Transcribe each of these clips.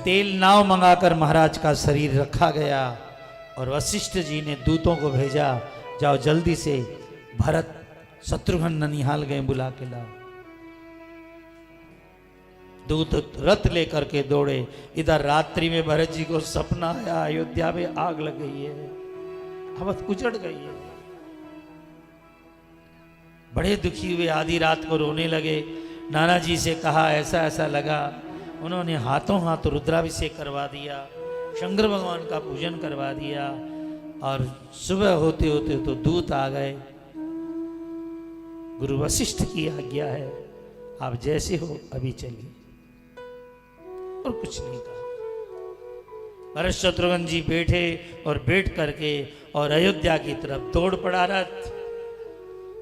तेल नाव मंगाकर महाराज का शरीर रखा गया और वशिष्ठ जी ने दूतों को भेजा, जाओ जल्दी से भरत शत्रुघ्न ननिहाल गए, बुला के लाओ। दूत रथ लेकर के दौड़े। इधर रात्रि में भरत जी को सपना आया, अयोध्या में आग लग गई है, अवध उजड़ गई है। बड़े दुखी हुए, आधी रात को रोने लगे। नाना जी से कहा ऐसा ऐसा लगा। उन्होंने हाथों हाथ रुद्राभिषेक करवा दिया, शंकर भगवान का पूजन करवा दिया और सुबह होते होते तो दूत आ गए। गुरु वशिष्ठ की आज्ञा है, आप जैसे हो अभी चलिए, और कुछ नहीं कहा। भरत शत्रुघ्न जी बैठे और बैठ करके और अयोध्या की तरफ दौड़ पड़ा रथ।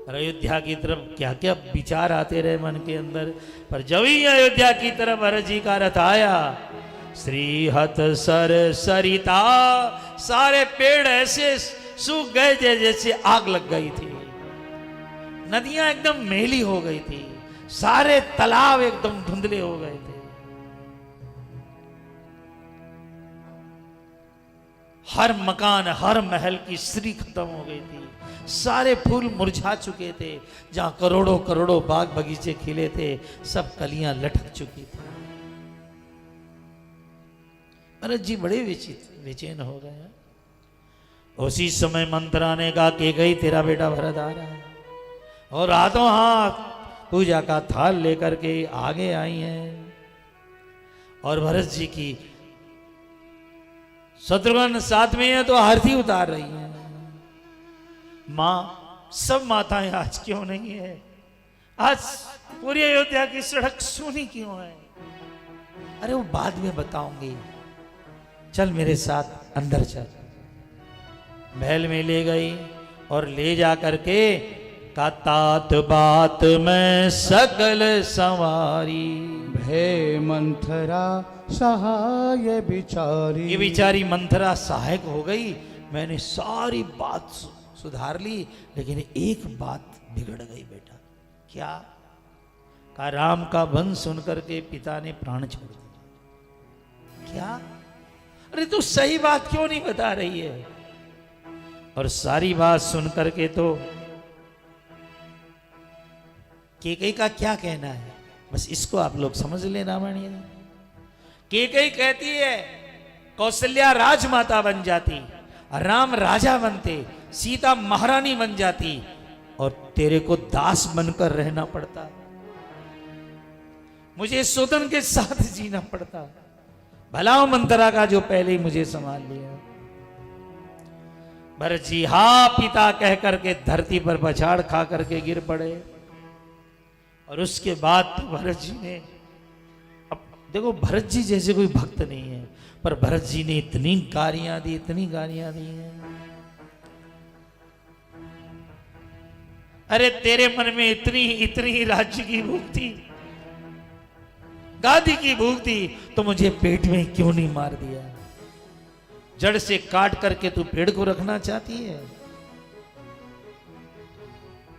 और अयोध्या की तरफ क्या क्या विचार आते रहे मन के अंदर, पर जब ही अयोध्या की तरफ भरत जी का रथ आया, श्रीहत सर सरिता, सारे पेड़ ऐसे सूख गए जैसे आग लग गई थी, नदियां एकदम मैली हो गई थी, सारे तालाब एकदम धुंधले हो गए थे। हर मकान हर महल की श्री खत्म हो गई थी, सारे फूल मुरझा चुके थे, जहां करोड़ों करोड़ों बाग बगीचे खिले थे सब कलियां लटक चुकी थी। भरत जी बड़े बेचैन हो गए। उसी समय मंत्रा ने कहा कि गई तेरा बेटा भरत आ रहा है, और हाथों हाथ पूजा का थाल लेकर के आगे आई हैं। और भरत जी की शत्रुघ्न साथ में है तो आरती उतार रही है। मां, सब माताएं आज क्यों नहीं है? आज पूरी अयोध्या की सड़क सूनी क्यों है? अरे वो बाद में बताऊंगी, चल मेरे साथ अंदर चल। महल में ले गई और ले जा करके का तात बात में सकल संवारी, भय मंथरा सहाय बिचारी। ये बिचारी मंथरा सहायक हो गई। मैंने सारी बात सुधार ली, लेकिन एक बात बिगड़ गई बेटा। क्या? का राम का वंश सुनकर के पिता ने प्राण छोड़ दिया। क्या? अरे तू सही बात क्यों नहीं बता रही है? और सारी बात सुनकर के तो केकई का क्या कहना है, बस इसको आप लोग समझ ले। रामायण केकई कहती है कौशल्या राजमाता बन जाती, राम राजा बनते, सीता महारानी बन जाती, और तेरे को दास बनकर रहना पड़ता, मुझे सोदन के साथ जीना पड़ता। भला मंत्रा का जो पहले ही मुझे संभाल लिया। भरत जी हा पिता कह करके धरती पर पछाड़ खा करके गिर पड़े। और उसके बाद तो भरत जी ने, अब देखो भरत जी जैसे कोई भक्त नहीं है, पर भरत जी ने इतनी गालियां दी, इतनी गालियां दी हैं। अरे तेरे मन में इतनी राज्य की भूख थी, गादी की भूख थी, तो मुझे पेट में क्यों नहीं मार दिया? जड़ से काट करके तू पेड़ को रखना चाहती है?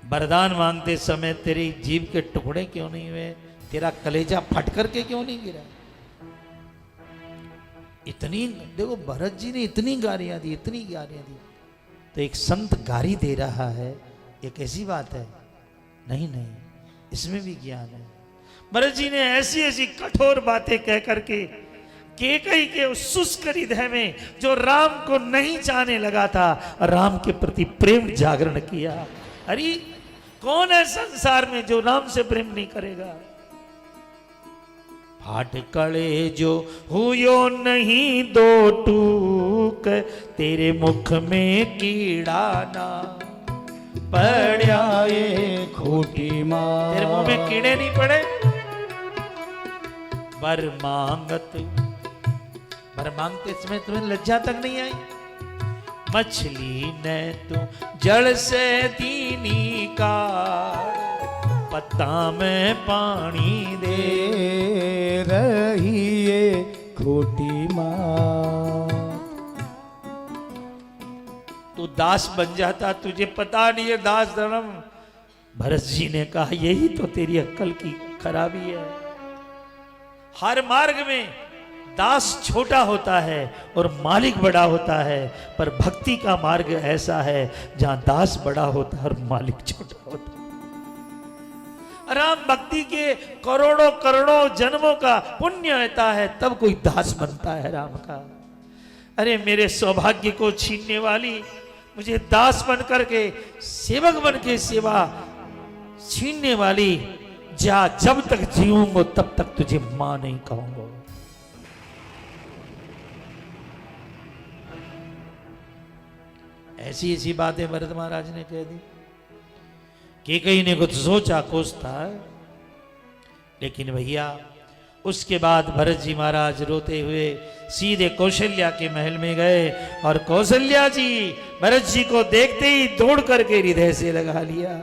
वरदान मांगते समय तेरी जीभ के टुकड़े क्यों नहीं हुए? तेरा कलेजा फट करके क्यों नहीं गिरा? इतनी, देखो भरत जी ने इतनी गालियां दी, इतनी गालियां दी, तो एक संत गाली दे रहा है, ये कैसी बात है? नहीं नहीं, इसमें भी ज्ञान है। भरत जी ने ऐसी ऐसी कठोर बातें कह करके केकई के उस शुष्क हृदय में जो राम को नहीं चाहने लगा था, राम के प्रति प्रेम जागरण किया। अरे कौन है संसार में जो राम से प्रेम नहीं करेगा? फाट कड़े जो हुयो नहीं दो टूक, तेरे मुख में कीड़ा ना पड़ा ये खोटी माँ। तेरे मुंह में कीड़े नहीं पड़े? वर मांगते समय तुम्हें लज्जा तक नहीं आई? मछली ने तू जड़ से दीनी का, पत्ता में पानी दे रही है खोटी माँ। तू दास बन जाता, तुझे पता नहीं है दास धर्म। भरत जी ने कहा यही तो तेरी अक्ल की खराबी है। हर मार्ग में दास छोटा होता है और मालिक बड़ा होता है, पर भक्ति का मार्ग ऐसा है जहां दास बड़ा होता है और मालिक छोटा होता है। राम भक्ति के करोड़ों करोड़ों जन्मों का पुण्य होता है, तब कोई दास बनता है राम का। अरे मेरे सौभाग्य को छीनने वाली, मुझे दास बन करके, सेवक बन के सेवा छीनने वाली, जा, जब तक जीऊंगा तब तक तुझे मां नहीं कहूंगा। ऐसी ऐसी बातें भरत महाराज ने कह दी कि कहीं ने कुछ सोचा कोसता है। लेकिन भैया उसके बाद भरत जी महाराज रोते हुए सीधे कौशल्या के महल में गए और कौशल्या जी भरत जी को देखते ही दौड़ करके हृदय से लगा लिया,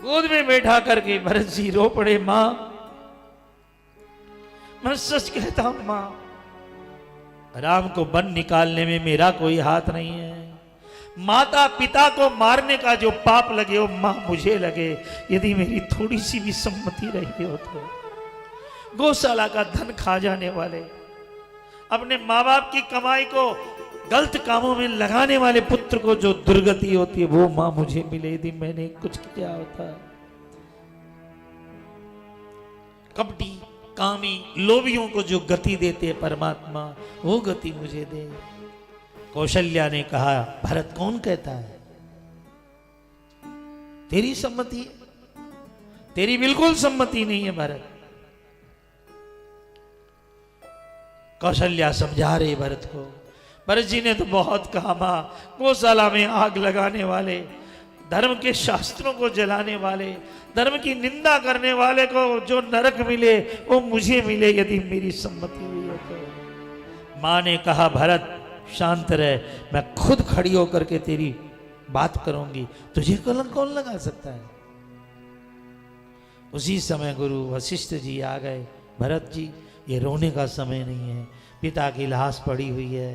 गोद में बैठा करके भरत जी रो पड़े। मां, मैं सच कहता हूं मां, राम को वन निकालने में मेरा कोई हाथ नहीं है। माता पिता को मारने का जो पाप लगे हो मां मुझे लगे, यदि मेरी थोड़ी सी भी सम्मति रही हो तो। गौशाला का धन खा जाने वाले, अपने माँ बाप की कमाई को गलत कामों में लगाने वाले पुत्र को जो दुर्गति होती है वो मां मुझे मिले, यदि मैंने कुछ किया होता। कपटी कामी लोभियों को जो गति देते परमात्मा, वो गति मुझे दे। कौशल्या ने कहा, भरत कौन कहता है, तेरी सम्मति है? तेरी बिल्कुल सम्मति नहीं है भरत। कौशल्या समझा रही भरत को। भरत जी ने तो बहुत कहा, मां, गौशाला में आग लगाने वाले, धर्म के शास्त्रों को जलाने वाले, धर्म की निंदा करने वाले को जो नरक मिले वो मुझे मिले, यदि मेरी सम्मति हुई है तो। मां ने कहा, भरत शांत रहे, मैं खुद खड़ी होकर के तेरी बात करूंगी, तुझे कलंक कौन लगा सकता है। उसी समय गुरु वशिष्ठ जी आ गए। भरत जी, ये रोने का समय नहीं है, पिता की लाश पड़ी हुई है।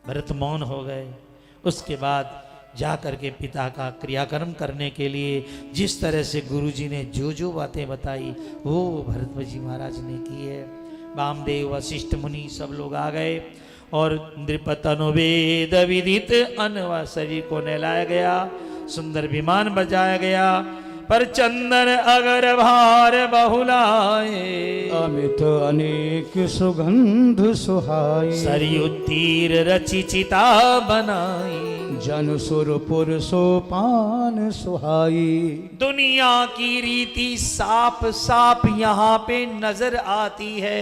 भरत मौन हो गए। उसके बाद जा करके पिता का क्रियाकर्म करने के लिए जिस तरह से गुरुजी ने जो जो बातें बताई वो भरत जी महाराज ने की है। वामदेव वशिष्ठ मुनि सब लोग आ गए और नृपतनुवेद विदित अनवा शरीर को नहलाया गया, सुंदर विमान बजाया गया, पर चंदन अगर भार बहुलाए, अमित अनेक सुगंध सुहाई, सरयू तीर रचि चिता बनाई, जन सुरपुर सोपान सुहाई। दुनिया की रीति साफ साफ यहाँ पे नजर आती है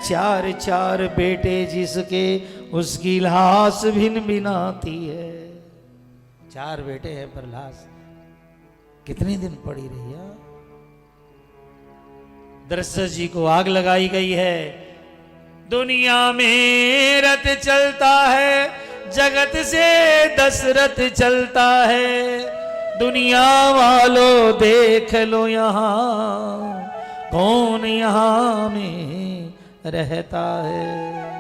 चार चार बेटे जिसके उसकी लाश भिन्न भिनाती है। चार बेटे हैं पर लाश कितने दिन पड़ी रही है। दरअसल जी को आग लगाई गई है। दुनिया में रथ चलता है, जगत से दशरथ चलता है। दुनिया वालों देख लो यहाँ कौन यहाँ में रहता है।